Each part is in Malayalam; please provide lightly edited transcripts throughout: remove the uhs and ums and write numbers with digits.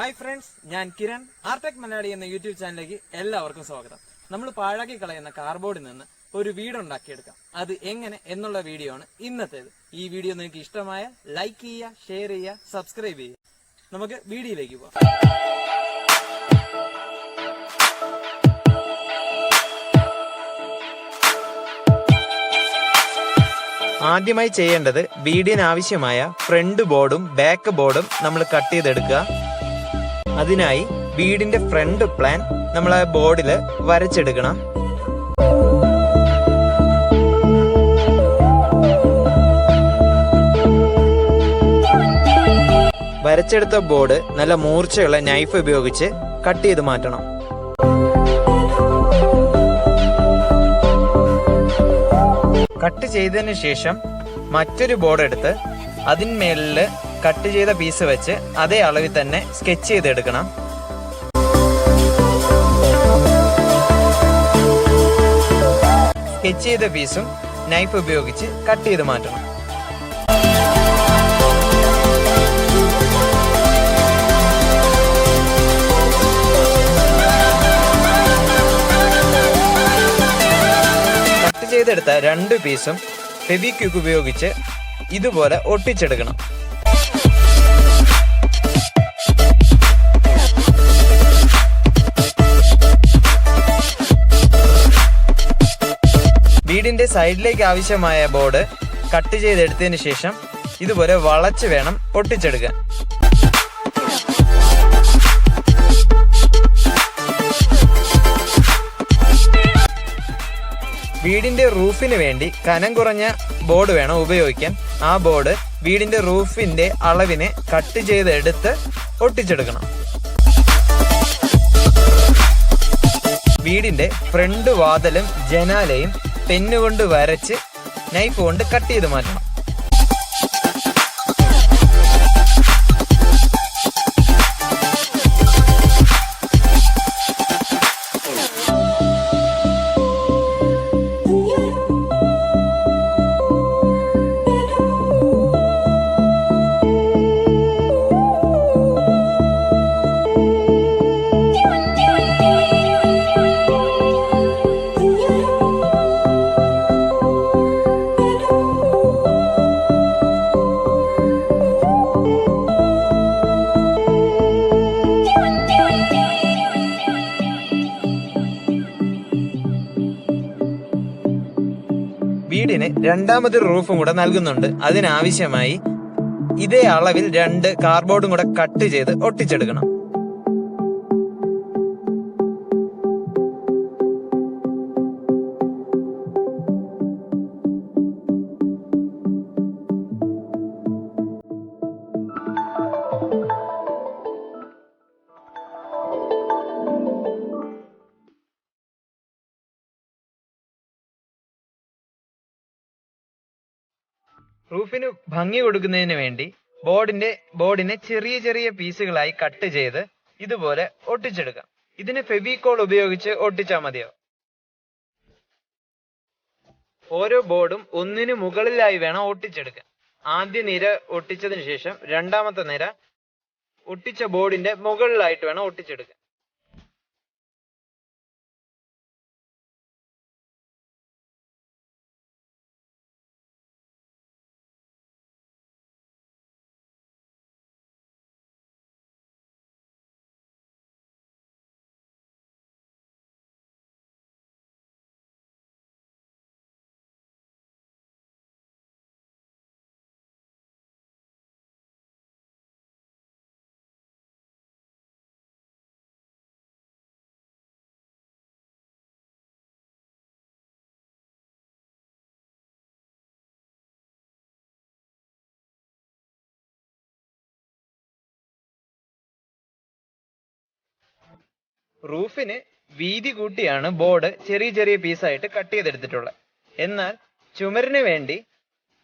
ഹായ് ഫ്രണ്ട്സ്, ഞാൻ കിരൺ. ആർടെക് മലയാളി എന്ന യൂട്യൂബ് ചാനലിലേക്ക് എല്ലാവർക്കും സ്വാഗതം. നമ്മൾ പാഴാക്കി കളയുന്ന കാർഡ്ബോർഡിൽ നിന്ന് ഒരു വീടുണ്ടാക്കിയെടുക്കാം. അത് എങ്ങനെ എന്നുള്ള വീഡിയോ ആണ് ഇന്നത്തേത്. ഈ വീഡിയോ നിങ്ങൾക്ക് ഇഷ്ടമായ ലൈക്ക് ചെയ്യുക, ഷെയർ ചെയ്യുക, സബ്സ്ക്രൈബ് ചെയ്യുക. നമുക്ക് വീഡിയോയിലേക്ക് പോകാം. ആദ്യമായി ചെയ്യേണ്ടത് വീടിന് ആവശ്യമായ ഫ്രണ്ട് ബോർഡും ബാക്ക് ബോർഡും നമ്മൾ കട്ട് ചെയ്തെടുക്കുക. അതിനായി വീടിന്റെ ഫ്രണ്ട് പ്ലാൻ നമ്മൾ ആ ബോർഡിൽ വരച്ചെടുക്കണം. വരച്ചെടുത്ത ബോർഡ് നല്ല മൂർച്ചയുള്ള നൈഫ് ഉപയോഗിച്ച് കട്ട് ചെയ്ത് മാറ്റണം. കട്ട് ചെയ്തതിന് ശേഷം മറ്റൊരു ബോർഡ് എടുത്ത് അതിന്മേലിൽ കട്ട് ചെയ്ത പീസ് വെച്ച് അതേ അളവിൽ തന്നെ സ്കെച്ച് ചെയ്തെടുക്കണം. സ്കെച്ച് ചെയ്ത പീസും നൈഫ് ഉപയോഗിച്ച് കട്ട് ചെയ്ത് മാറ്റണം. കട്ട് ചെയ്തെടുത്ത രണ്ട് പീസും ഫെവിക്വിക്ക് ഉപയോഗിച്ച് ഇതുപോലെ ഒട്ടിച്ചെടുക്കണം. വീടിന്റെ സൈഡിലേക്ക് ആവശ്യമായ ബോർഡ് കട്ട് ചെയ്തെടുത്തതിന് ശേഷം ഇതുപോലെ വളച്ച് വേണം ഒട്ടിച്ചെടുക്കാൻ. വീടിന്റെ റൂഫിന് വേണ്ടി കനം കുറഞ്ഞ ബോർഡ് വേണം ഉപയോഗിക്കാൻ. ആ ബോർഡ് വീടിന്റെ റൂഫിന്റെ അളവിനെ കട്ട് ചെയ്തെടുത്ത് ഒട്ടിച്ചെടുക്കണം. വീടിന്റെ ഫ്രണ്ട് വാതിലും ജനാലയും പെന്നുകൊണ്ട് വരച്ച് നൈഫ് കൊണ്ട് കട്ട് ചെയ്ത് മാറ്റണം. വീടിന് രണ്ടാമതൊരു റൂഫും കൂടെ നൽകുന്നുണ്ട്. അതിനാവശ്യമായി ഇതേ അളവിൽ രണ്ട് കാർഡ്ബോർഡും കൂടെ കട്ട് ചെയ്ത് ഒട്ടിച്ചെടുക്കണം. റൂഫിന് ഭംഗി കൊടുക്കുന്നതിന് വേണ്ടി ബോർഡിനെ ചെറിയ ചെറിയ പീസുകളായി കട്ട് ചെയ്ത് ഇതുപോലെ ഒട്ടിച്ചെടുക്കാം. ഇതിന് ഫെവിക്കോൾ ഉപയോഗിച്ച് ഒട്ടിച്ചാൽ മതിയാവും. ഓരോ ബോർഡും ഒന്നിനു മുകളിലായി വേണം ഒട്ടിച്ചെടുക്കാൻ. ആദ്യ നിര ഒട്ടിച്ചതിന് ശേഷം രണ്ടാമത്തെ നിര ഒട്ടിച്ച ബോർഡിന്റെ മുകളിലായിട്ട് വേണം ഒട്ടിച്ചെടുക്കാൻ. റൂഫിന് വീതി കൂട്ടിയാണ് ബോർഡ് ചെറിയ ചെറിയ പീസായിട്ട് കട്ട് ചെയ്തെടുത്തിട്ടുള്ളത്. എന്നാൽ ചുമരിന് വേണ്ടി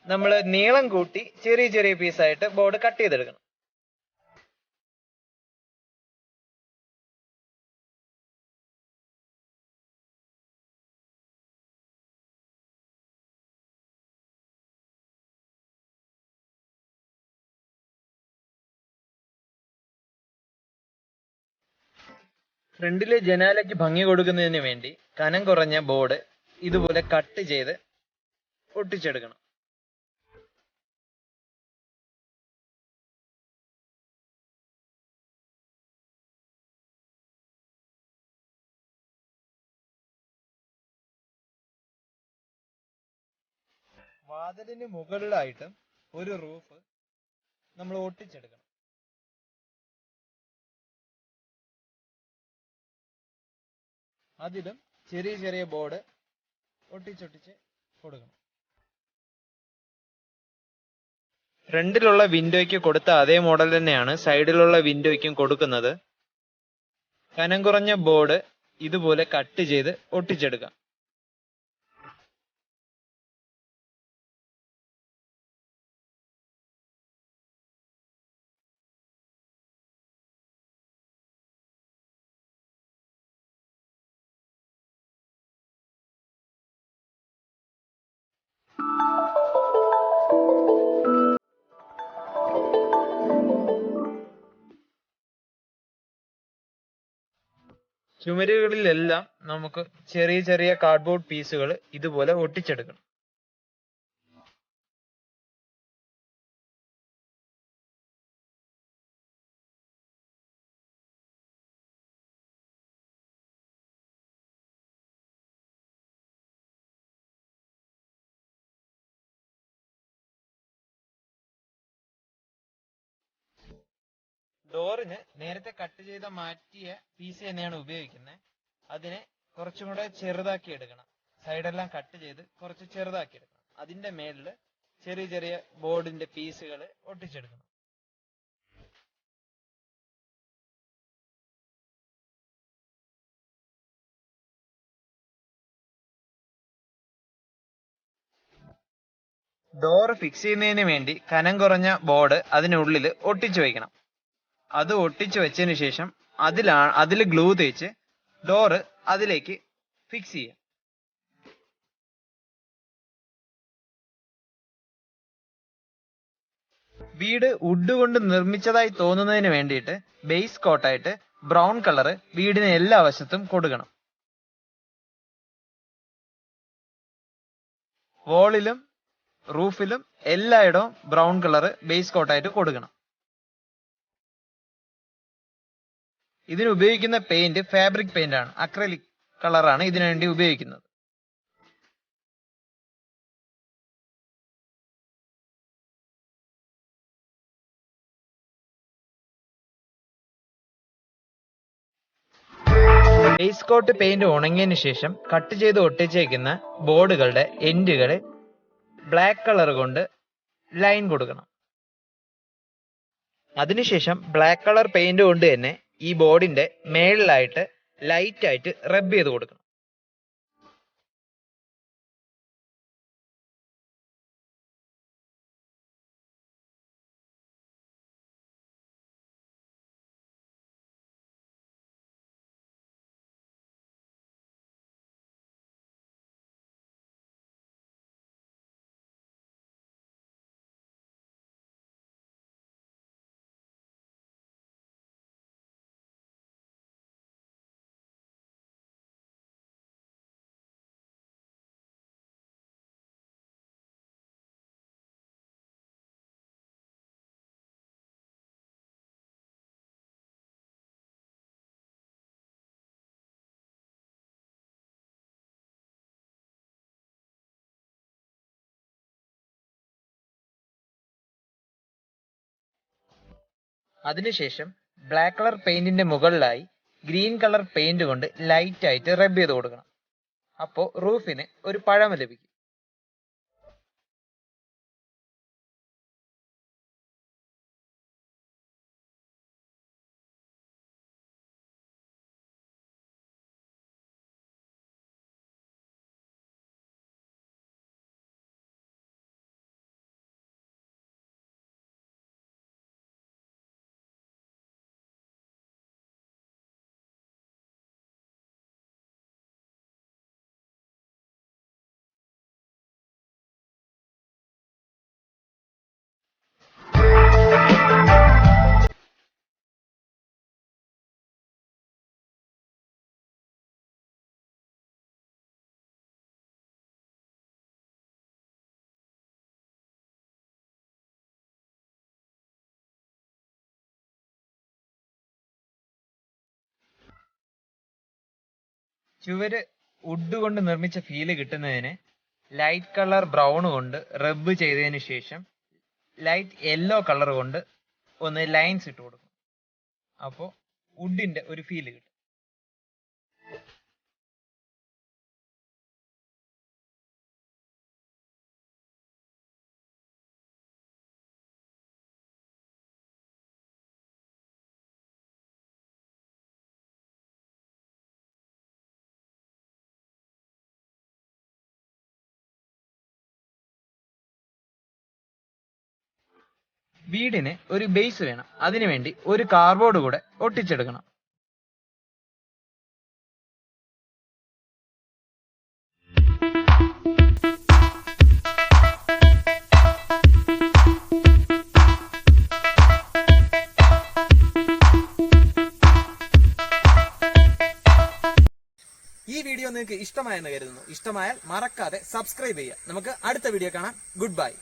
നമ്മൾ നീളം കൂട്ടി ചെറിയ ചെറിയ പീസായിട്ട് ബോർഡ് കട്ട് ചെയ്തെടുക്കണം. ഫ്രണ്ടിലെ ജനാലയ്ക്ക് ഭംഗി കൊടുക്കുന്നതിന് വേണ്ടി കനം കുറഞ്ഞ ബോർഡ് ഇതുപോലെ കട്ട് ചെയ്ത് ഒട്ടിച്ചെടുക്കണം. വാതിലിന് മുകളിലായിട്ട് ഒരു റൂഫ് നമ്മൾ ഒട്ടിച്ചെടുക്കണം. അതിലും ചെറിയ ചെറിയ ബോർഡ് ഒട്ടിച്ചൊട്ടിച്ച് കൊടുക്കണം. ഫ്രണ്ടിലുള്ള വിൻഡോയ്ക്ക് കൊടുത്ത അതേ മോഡൽ തന്നെയാണ് സൈഡിലുള്ള വിൻഡോയ്ക്കും കൊടുക്കുന്നത്. കനം കുറഞ്ഞ ബോർഡ് ഇതുപോലെ കട്ട് ചെയ്ത് ഒട്ടിച്ചെടുക്കാം. ചുമരുകളിലെല്ലാം നമുക്ക് ചെറിയ ചെറിയ കാർഡ്ബോർഡ് പീസുകൾ ഇതുപോലെ ഒട്ടിച്ചെടുക്കണം. ഡോറിന് നേരത്തെ കട്ട് ചെയ്ത മാറ്റിയ പീസ് തന്നെയാണ് ഉപയോഗിക്കുന്നത്. അതിനെ കുറച്ചും കൂടെ ചെറുതാക്കി എടുക്കണം. സൈഡെല്ലാം കട്ട് ചെയ്ത് കുറച്ച് ചെറുതാക്കി എടുക്കണം. അതിന്റെ മേളില് ചെറിയ ചെറിയ ബോർഡിന്റെ പീസുകൾ ഒട്ടിച്ചെടുക്കണം. ഡോർ ഫിക്സ് ചെയ്യുന്നതിന് വേണ്ടി കനം കുറഞ്ഞ ബോർഡ് അതിനുള്ളിൽ ഒട്ടിച്ചു വയ്ക്കണം. അത് ഒട്ടിച്ചു വെച്ചതിന് ശേഷം അതിൽ ഗ്ലൂ തേച്ച് ഡോറ് അതിലേക്ക് ഫിക്സ് ചെയ്യാം. വീട് വുഡ് കൊണ്ട് നിർമ്മിച്ചതായി തോന്നുന്നതിന് വേണ്ടിയിട്ട് ബേസ് കോട്ടായിട്ട് ബ്രൗൺ കളർ വീടിന് എല്ലാ വശത്തും കൊടുക്കണം. വോളിലും റൂഫിലും എല്ലായിടവും ബ്രൗൺ കളർ ബേസ് കോട്ടായിട്ട് കൊടുക്കണം. ഇതിന് ഉപയോഗിക്കുന്ന പെയിന്റ് ഫാബ്രിക് പെയിന്റ് ആണ്. അക്രലിക് കളറാണ് ഇതിനു വേണ്ടി ഉപയോഗിക്കുന്നത്. ബേസ് കോട്ട് പെയിന്റ് ഉണങ്ങിയതിന് ശേഷം കട്ട് ചെയ്ത് ഒട്ടിച്ചേക്കുന്ന ബോർഡുകളുടെ എൻഡുകൾ ബ്ലാക്ക് കളർ കൊണ്ട് ലൈൻ കൊടുക്കണം. അതിനുശേഷം ബ്ലാക്ക് കളർ പെയിന്റ് കൊണ്ട് തന്നെ ഈ ബോർഡിന്റെ മേളിലായിട്ട് ലൈറ്റ് ആയിട്ട് റബ്ബ് ചെയ്ത് കൊടുക്കണം. അതിനുശേഷം ബ്ലാക്ക് കളർ പെയിന്റിന്റെ മുകളിലായി ഗ്രീൻ കളർ പെയിന്റ് കൊണ്ട് ലൈറ്റ് ആയിട്ട് റബ്ബ് ചെയ്ത് കൊടുക്കണം. അപ്പോൾ റൂഫിന് ഒരു പഴമ ലഭിക്കും. ചുവര് വുഡ് കൊണ്ട് നിർമ്മിച്ച ഫീല് കിട്ടുന്നതിന് ലൈറ്റ് കളർ ബ്രൗൺ കൊണ്ട് റബ്ബ് ചെയ്തതിന് ശേഷം ലൈറ്റ് യെല്ലോ കളർ കൊണ്ട് ഒന്ന് ലൈൻസ് ഇട്ട് കൊടുക്കും. അപ്പോൾ വുഡിന്റെ ഒരു ഫീല് കിട്ടും. വീടിന് ഒരു ബേസ് വേണം. അതിനുവേണ്ടി ഒരു കാർഡ്ബോർഡ് കൂടെ ഒട്ടിച്ചെടുക്കണം. ഈ വീഡിയോ നിങ്ങൾക്ക് ഇഷ്ടമായെന്ന് കരുതുന്നു. ഇഷ്ടമായാൽ മറക്കാതെ സബ്സ്ക്രൈബ് ചെയ്യുക. നമുക്ക് അടുത്ത വീഡിയോ കാണാം. Good bye.